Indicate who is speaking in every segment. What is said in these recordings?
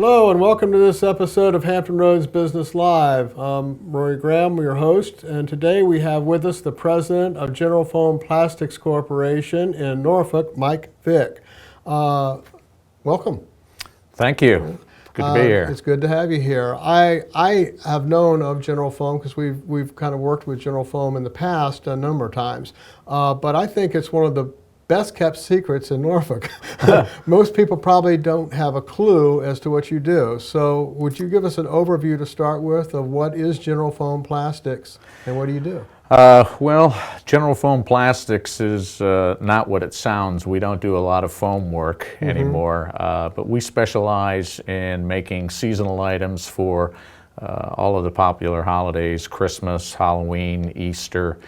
Speaker 1: Hello and welcome to this episode of Hampton Roads Business Live. I'm Rory Graham, your host, and today we have with us the president of General Foam Plastics Corporation in Norfolk, Mike Vick. Welcome.
Speaker 2: Thank you. Good to be here.
Speaker 1: It's good to have you here. I have known of General Foam because we've kind of worked with General Foam in the past a number of times, but I think it's one of the best kept secrets in Norfolk. Most people probably don't have a clue as to what you do. So would you give us an overview to start with of what is General Foam Plastics and what do you do?
Speaker 2: Well, General Foam Plastics is not what it sounds. We don't do a lot of foam work anymore, but we specialize in making seasonal items for all of the popular holidays: Christmas, Halloween, Easter,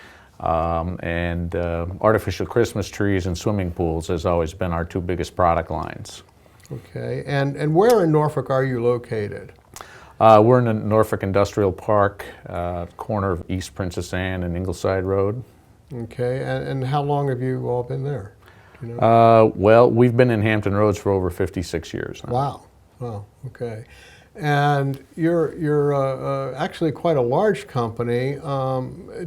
Speaker 2: and artificial Christmas trees and swimming pools has always been our two biggest product lines.
Speaker 1: Okay, and where in Norfolk are you located?
Speaker 2: We're in the Norfolk Industrial Park, corner of East Princess Anne and Ingleside Road.
Speaker 1: Okay, and how long have you all been there? Do you know?
Speaker 2: Well, we've been in Hampton Roads for over 56 years now.
Speaker 1: Wow, okay. And you're actually quite a large company.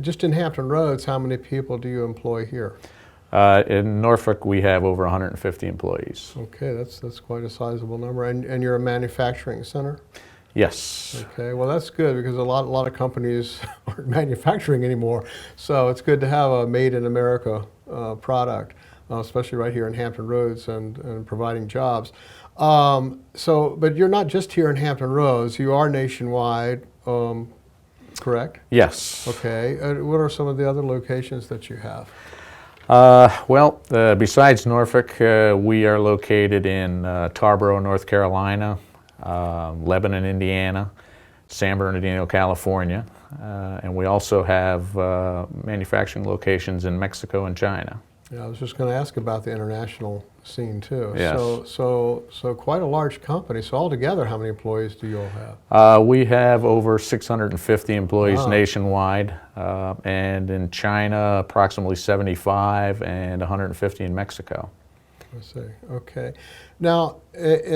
Speaker 1: Just in Hampton Roads, how many people do you employ here?
Speaker 2: In Norfolk, we have over 150 employees.
Speaker 1: Okay, that's quite a sizable number. And you're a manufacturing center?
Speaker 2: Yes.
Speaker 1: Okay, well that's good because a lot of companies aren't manufacturing anymore. So it's good to have a made in America product, especially right here in Hampton Roads and providing jobs. But you're not just here in Hampton Roads, you are nationwide, correct?
Speaker 2: Yes.
Speaker 1: Okay, what are some of the other locations that you have?
Speaker 2: Besides Norfolk, we are located in Tarboro, North Carolina, Lebanon, Indiana, San Bernardino, California, and we also have manufacturing locations in Mexico and China.
Speaker 1: Yeah, I was just going to ask about the international scene too.
Speaker 2: Yes.
Speaker 1: So quite a large company. So altogether, how many employees do you all have?
Speaker 2: We have over 650 employees
Speaker 1: Wow.
Speaker 2: nationwide, and in China, approximately 75, and 150 in Mexico.
Speaker 1: I see. Okay. Now,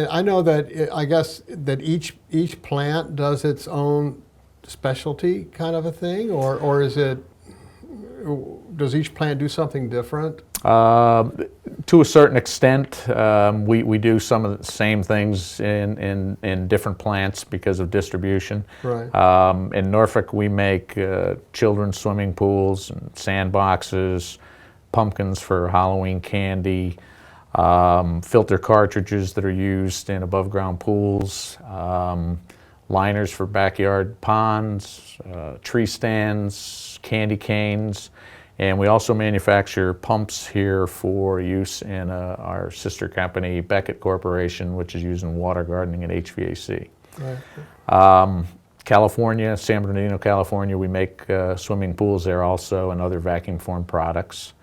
Speaker 1: I know that I guess that each plant does its own specialty kind of a thing, or is it? Does each plant do something different?
Speaker 2: To a certain extent, we do some of the same things in different plants because of distribution.
Speaker 1: Right.
Speaker 2: In Norfolk, we make children's swimming pools, and sandboxes, pumpkins for Halloween candy, filter cartridges that are used in above-ground pools, liners for backyard ponds, tree stands, candy canes, and we also manufacture pumps here for use in our sister company, Beckett Corporation, which is used in water gardening and HVAC.
Speaker 1: Right.
Speaker 2: California, San Bernardino, California, we make swimming pools there also and other vacuum formed products.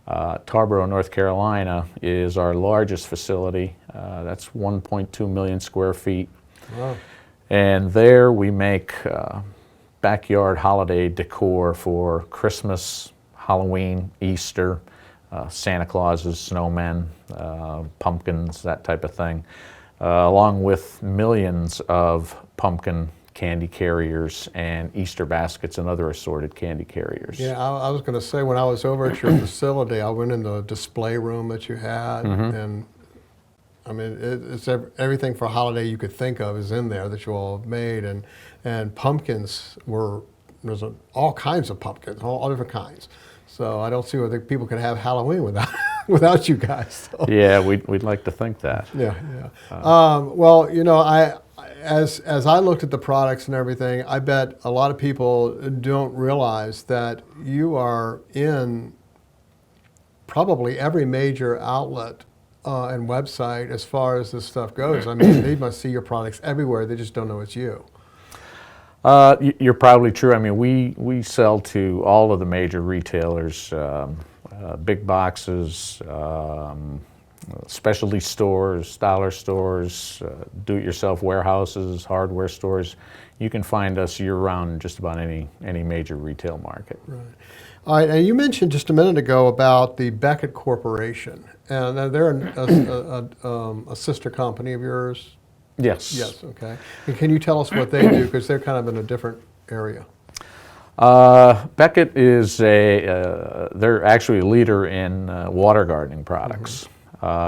Speaker 2: Tarboro, North Carolina is our largest facility. That's 1.2 million square feet.
Speaker 1: Wow.
Speaker 2: And there we make backyard holiday decor for Christmas, Halloween, Easter, Santa Clauses, snowmen, pumpkins, that type of thing, along with millions of pumpkin candy carriers and Easter baskets and other assorted candy carriers.
Speaker 1: Yeah, I was going to say when I was over at your facility, I went in the display room that you had, and I mean it's everything for a holiday you could think of is in there that you all have made, and pumpkins there's all kinds of pumpkins, all different kinds. So I don't see whether people could have Halloween without you guys. So.
Speaker 2: Yeah, we'd like to think that.
Speaker 1: Yeah. Well, you know, as I looked at the products and everything, I bet a lot of people don't realize that you are in probably every major outlet and website as far as this stuff goes. I mean, they must see your products everywhere. They just don't know it's you.
Speaker 2: You're probably true. I mean, we sell to all of the major retailers, big boxes, specialty stores, dollar stores, do-it-yourself warehouses, hardware stores. You can find us year-round in just about any major retail market.
Speaker 1: Right. All right, and you mentioned just a minute ago about the Beckett Corporation, and they're a sister company of yours.
Speaker 2: Yes.
Speaker 1: Yes, okay. And can you tell us what they do, because they're kind of in a different area?
Speaker 2: Beckett is they're actually a leader in water gardening products.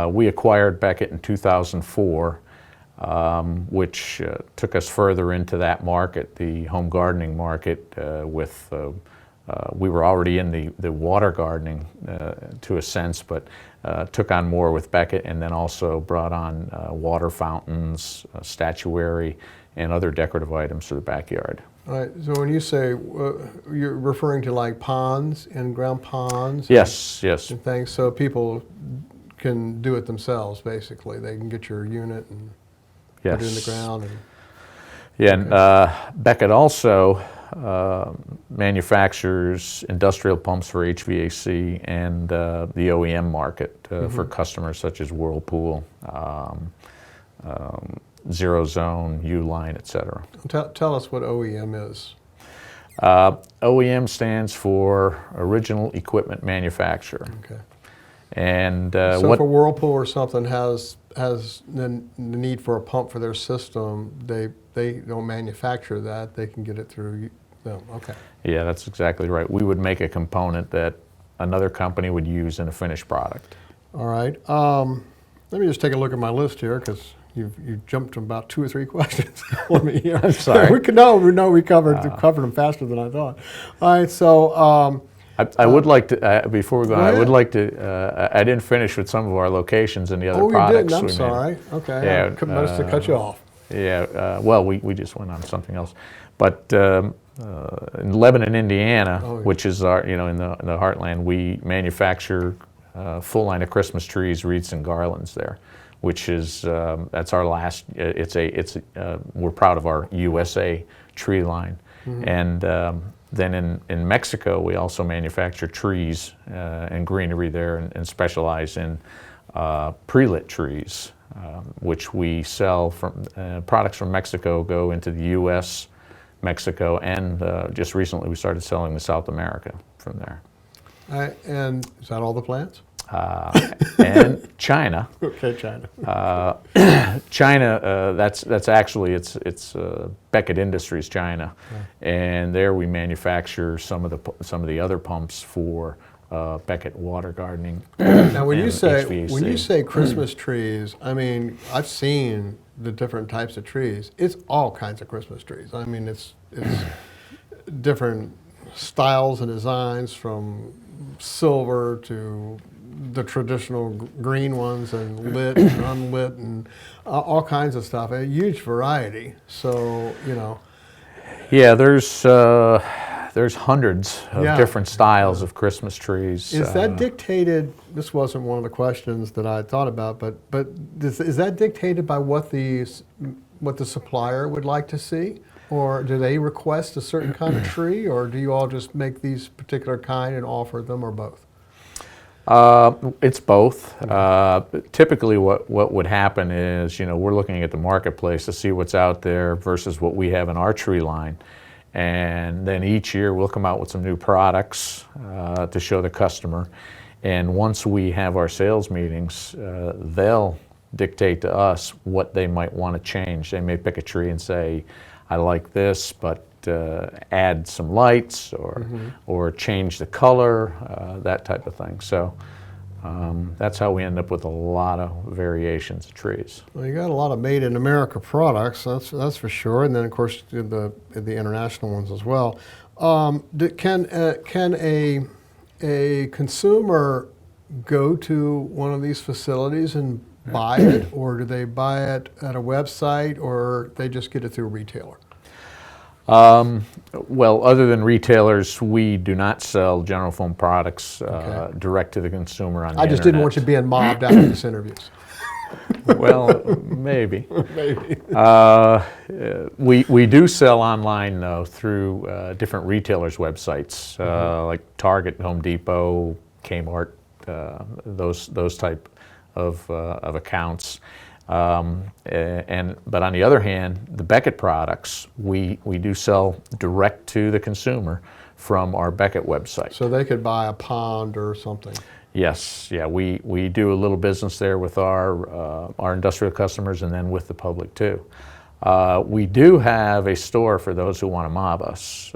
Speaker 2: We acquired Beckett in 2004, which took us further into that market, the home gardening market, we were already in the water gardening to a sense, but took on more with Beckett, and then also brought on water fountains, statuary, and other decorative items for the backyard.
Speaker 1: All right, so when you say, you're referring to like ponds, in-ground ponds?
Speaker 2: Yes, yes.
Speaker 1: And things, so people can do it themselves, basically. They can get your unit and put it in the ground. And,
Speaker 2: yeah, and Beckett also manufactures industrial pumps for HVAC and the OEM market for customers such as Whirlpool, Zero Zone, Uline, etc.
Speaker 1: Tell us what OEM is.
Speaker 2: OEM stands for Original Equipment Manufacturer.
Speaker 1: Okay.
Speaker 2: And
Speaker 1: so if a Whirlpool or something has the need for a pump for their system, they don't manufacture that. They can get it through them. Okay.
Speaker 2: Yeah, that's exactly right. We would make a component that another company would use in a finished product.
Speaker 1: All right. Let me just take a look at my list here, because you jumped to about 2 or 3 questions for me here.
Speaker 2: I'm sorry.
Speaker 1: we covered them faster than I thought. All right. So.
Speaker 2: I would like to, before we go on, I would
Speaker 1: ahead.
Speaker 2: like to, I didn't finish with some of our locations and the other
Speaker 1: Oh, you
Speaker 2: products
Speaker 1: didn't? I'm
Speaker 2: we
Speaker 1: sorry.
Speaker 2: made.
Speaker 1: Okay.
Speaker 2: Yeah,
Speaker 1: I must have cut you off.
Speaker 2: Yeah, well, we just went on something else. But in Lebanon, Indiana, which is our, in the heartland, we manufacture full line of Christmas trees, wreaths, and garlands there, which is, that's our last, we're proud of our USA tree line. And then in Mexico, we also manufacture trees and greenery there, and specialize in pre-lit trees, which we sell from, products from Mexico go into the US, Mexico, and just recently we started selling to South America from there.
Speaker 1: And is that all the plants?
Speaker 2: And China.
Speaker 1: Okay, China.
Speaker 2: China, that's actually, it's Beckett Industries China, and there we manufacture some of the other pumps for Beckett water gardening.
Speaker 1: Now, when you
Speaker 2: HVAC.
Speaker 1: say Christmas trees, I mean, I've seen the different types of trees. It's all kinds of Christmas trees. I mean, it's different styles and designs, from silver to the traditional green ones, and lit and unlit, and all kinds of stuff. A huge variety. So,
Speaker 2: Yeah, there's hundreds of different styles of Christmas trees.
Speaker 1: Is that dictated? This wasn't one of the questions that I thought about, but is that dictated by what the supplier would like to see, or do they request a certain kind of tree, or do you all just make these particular kind and offer them, or both?
Speaker 2: It's both. Typically what would happen is, we're looking at the marketplace to see what's out there versus what we have in our tree line. And then each year we'll come out with some new products to show the customer. And once we have our sales meetings, they'll dictate to us what they might want to change. They may pick a tree and say, I like this, but add some lights, or change the color, that type of thing. So that's how we end up with a lot of variations of trees.
Speaker 1: Well, you got a lot of made in America products, that's for sure, and then of course the international ones as well. Can a consumer go to one of these facilities and buy it, or do they buy it at a website, or they just get it through a retailer?
Speaker 2: Well, other than retailers, we do not sell General Foam products direct to the consumer on the internet.
Speaker 1: I just didn't want you being mobbed after this interview.
Speaker 2: Well, maybe.
Speaker 1: Maybe.
Speaker 2: We do sell online, though, through different retailers' websites, like Target, Home Depot, Kmart, those type of accounts. But on the other hand, the Beckett products, we do sell direct to the consumer from our Beckett website.
Speaker 1: So they could buy a pond or something.
Speaker 2: Yes, yeah, we do a little business there with our industrial customers and then with the public too. We do have a store for those who want to mob us.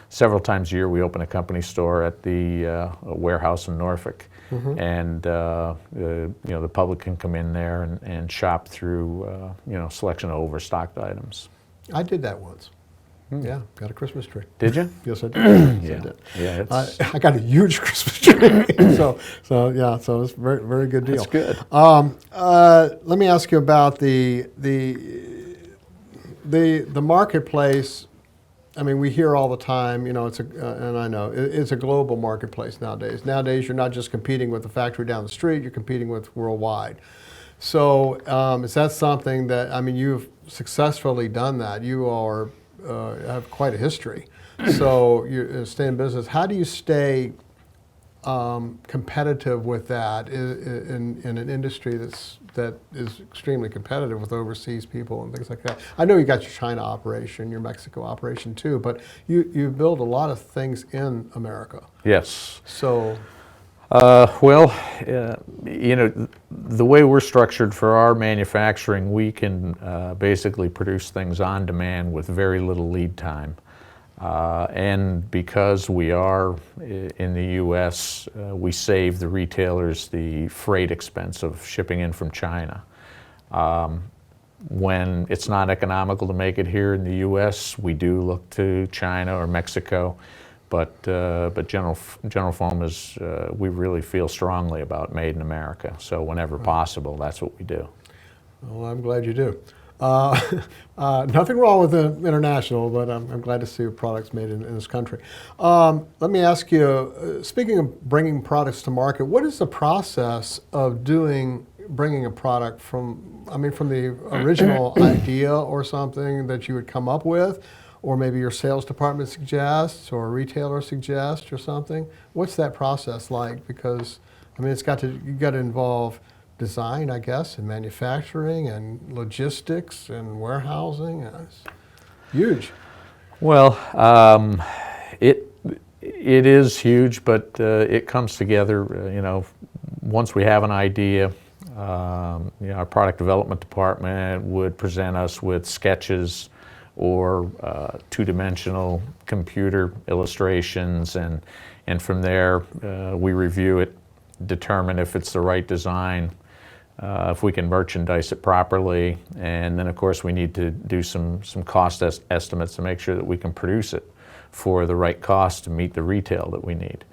Speaker 2: Several times a year we open a company store at the warehouse in Norfolk. And the public can come in there and shop through selection of overstocked items.
Speaker 1: I did that once. Yeah, got a Christmas tree.
Speaker 2: Did you?
Speaker 1: Yes, I did. Yes,
Speaker 2: Yeah.
Speaker 1: I did.
Speaker 2: Yeah, it's,
Speaker 1: I got a huge Christmas tree. so it's a very, very good deal.
Speaker 2: it's good.
Speaker 1: Let me ask you about the marketplace. I mean, we hear all the time, and I know it's a global marketplace nowadays. Nowadays, you're not just competing with the factory down the street; you're competing with worldwide. So, is that something that, I mean, you've successfully done that? You are have quite a history. So, you stay in business. How do you stay competitive with that in an industry that is extremely competitive with overseas people and things like that? I know you got your China operation, your Mexico operation too, but you build a lot of things in America.
Speaker 2: Yes.
Speaker 1: So,
Speaker 2: the way we're structured for our manufacturing, we can basically produce things on demand with very little lead time. And because we are in the U.S., we save the retailers the freight expense of shipping in from China. When it's not economical to make it here in the U.S., we do look to China or Mexico. But General Foam is, we really feel strongly about made in America. So whenever possible, that's what we do.
Speaker 1: Well, I'm glad you do. Nothing wrong with the international, but I'm glad to see your products made in this country. Let me ask you, speaking of bringing products to market, what is the process of bringing a product from the original idea or something that you would come up with, or maybe your sales department suggests, or a retailer suggests, or something? What's that process like? Because, I mean, you got to involve design, I guess, and manufacturing, and logistics, and warehousing. It's huge.
Speaker 2: Well, it is huge, but it comes together. Once we have an idea, our product development department would present us with sketches or two-dimensional computer illustrations, and from there we review it, determine if it's the right design, if we can merchandise it properly, and then of course we need to do some cost estimates to make sure that we can produce it for the right cost to meet the retail that we need.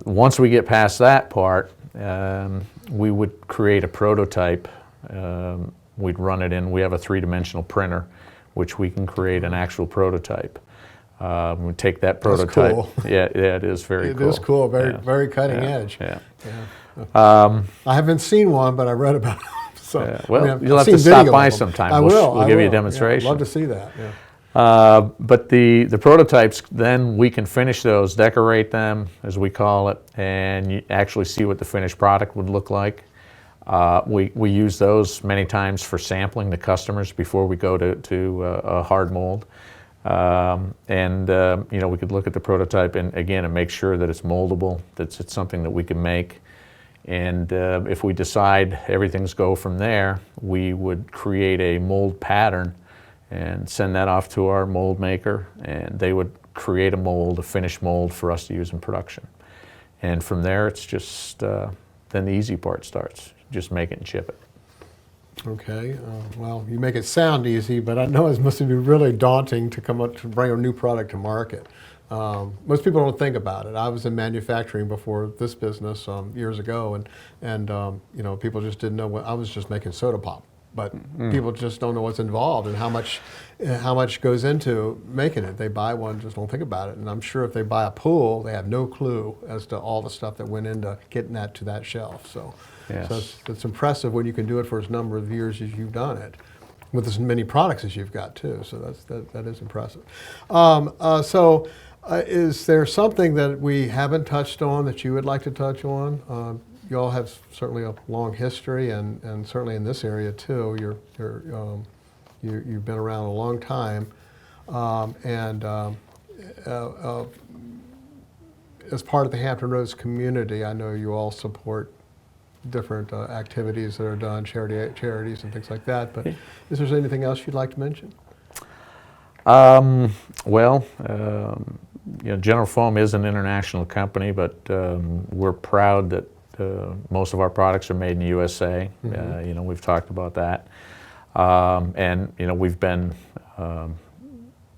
Speaker 2: Once we get past that part, we would create a prototype. We'd run it in. We have a three-dimensional printer, which we can create an actual prototype. We take that prototype.
Speaker 1: That's cool.
Speaker 2: Yeah, it is very cool.
Speaker 1: It is cool. Very cutting
Speaker 2: Yeah.
Speaker 1: edge.
Speaker 2: Yeah.
Speaker 1: I haven't seen one, but I read about it. So,
Speaker 2: well, you'll
Speaker 1: I've
Speaker 2: have to
Speaker 1: seen
Speaker 2: stop
Speaker 1: video
Speaker 2: by
Speaker 1: of them.
Speaker 2: sometime.
Speaker 1: I
Speaker 2: We'll
Speaker 1: will.
Speaker 2: give you a
Speaker 1: Yeah,
Speaker 2: demonstration.
Speaker 1: I'd love to see that. Yeah.
Speaker 2: But the prototypes, then we can finish those, decorate them, as we call it, and you actually see what the finished product would look like. We use those many times for sampling the customers before we go to a hard mold. We could look at the prototype and make sure that it's moldable, that it's something that we can make. And if we decide everything's go from there, we would create a mold pattern and send that off to our mold maker, and they would create a finished mold for us to use in production. And from there, it's just, then the easy part starts. Just make it and ship it.
Speaker 1: Okay. Well, you make it sound easy, but I know it must be really daunting to come up to bring a new product to market. Most people don't think about it. I was in manufacturing before this business years ago, and people just didn't know what I was just making soda pop. But people just don't know what's involved and how much goes into making it. They buy one, just don't think about it. And I'm sure if they buy a pool, they have no clue as to all the stuff that went into getting that to that shelf. So,
Speaker 2: Yes.
Speaker 1: it's impressive when you can do it for as number of years as you've done it, with as many products as you've got too. So that is impressive. Is there something that we haven't touched on that you would like to touch on? You all have certainly a long history, and certainly in this area too. You've been around a long time, as part of the Hampton Roads community, I know you all support different activities that are done, charities and things like that, but is there anything else you'd like to mention?
Speaker 2: Well, General Foam is an international company, but we're proud that most of our products are made in the USA.
Speaker 1: Mm-hmm.
Speaker 2: We've talked about that. And we've been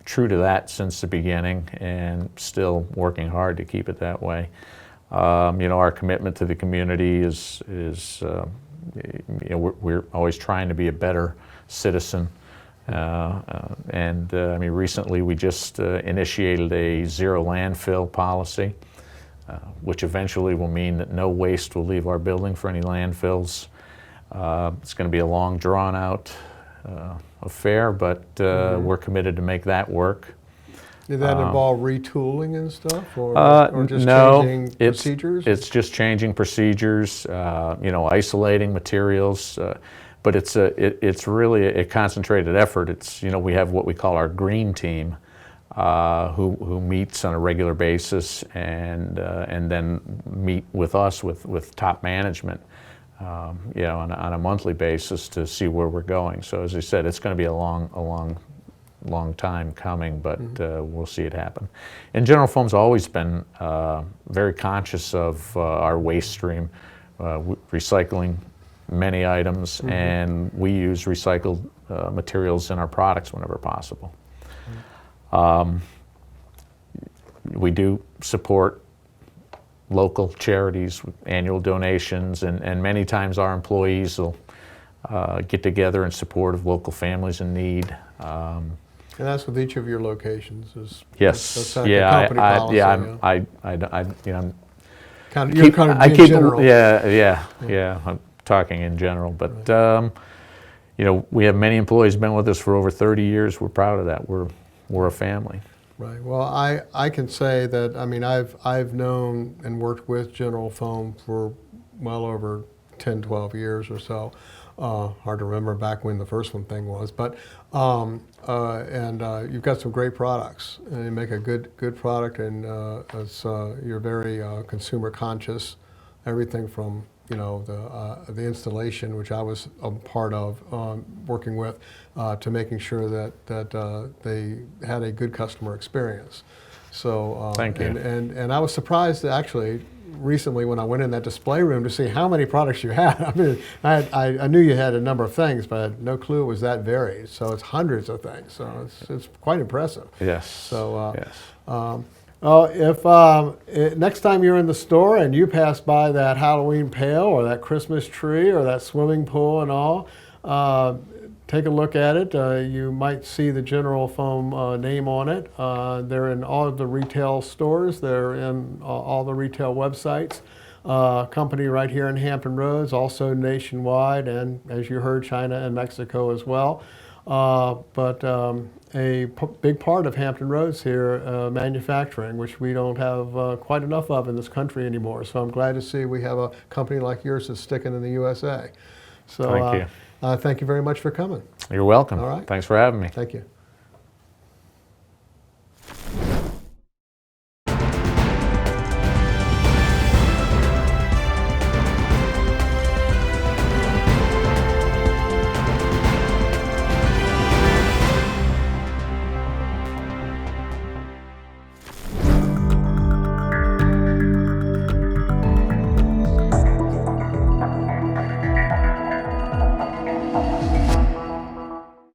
Speaker 2: true to that since the beginning and still working hard to keep it that way. Our commitment to the community is we're always trying to be a better citizen. Recently we just initiated a zero landfill policy, which eventually will mean that no waste will leave our building for any landfills. It's going to be a long, drawn-out affair, but we're committed to make that work.
Speaker 1: Did that involve retooling and stuff, or just
Speaker 2: no,
Speaker 1: changing procedures?
Speaker 2: It's just changing procedures, isolating materials, but it's really a concentrated effort. We have what we call our green team, who meets on a regular basis and then meet with us with top management, on a monthly basis to see where we're going. So as I said, it's going to be a long time coming, but we'll see it happen. And General Foam's always been very conscious of our waste stream, recycling many items, and we use recycled materials in our products whenever possible. We do support local charities with annual donations, and many times our employees will get together in support of local families in need.
Speaker 1: And that's with each of your locations.
Speaker 2: Yes.
Speaker 1: That's kind of company policy.
Speaker 2: I'm talking in general, but we have many employees been with us for over 30 years. We're proud of that. We're a family.
Speaker 1: Right. Well, I can say that I've known and worked with General Foam for well over 10, 12 years or so. Hard to remember back when the first thing was, but you've got some great products, and you make a good product, and you're very consumer conscious. Everything from the installation, which I was a part of working with, to making sure that they had a good customer experience. So
Speaker 2: thank you.
Speaker 1: And I was surprised actually recently when I went in that display room to see how many products you had. I mean, I knew you had a number of things, but I had no clue it was that varied. So it's hundreds of things. So it's quite impressive.
Speaker 2: Yes.
Speaker 1: So
Speaker 2: yes.
Speaker 1: If next time you're in the store and you pass by that Halloween pail or that Christmas tree or that swimming pool and all, take a look at it. You might see the General Foam name on it. They're in all of the retail stores. They're in all the retail websites. Company right here in Hampton Roads, also nationwide, and as you heard, China and Mexico as well. Big part of Hampton Roads here, manufacturing, which we don't have quite enough of in this country anymore. So I'm glad to see we have a company like yours that's sticking in the USA. So
Speaker 2: thank you.
Speaker 1: Thank you very much for coming.
Speaker 2: You're welcome.
Speaker 1: All right.
Speaker 2: Thanks for having me.
Speaker 1: Thank you.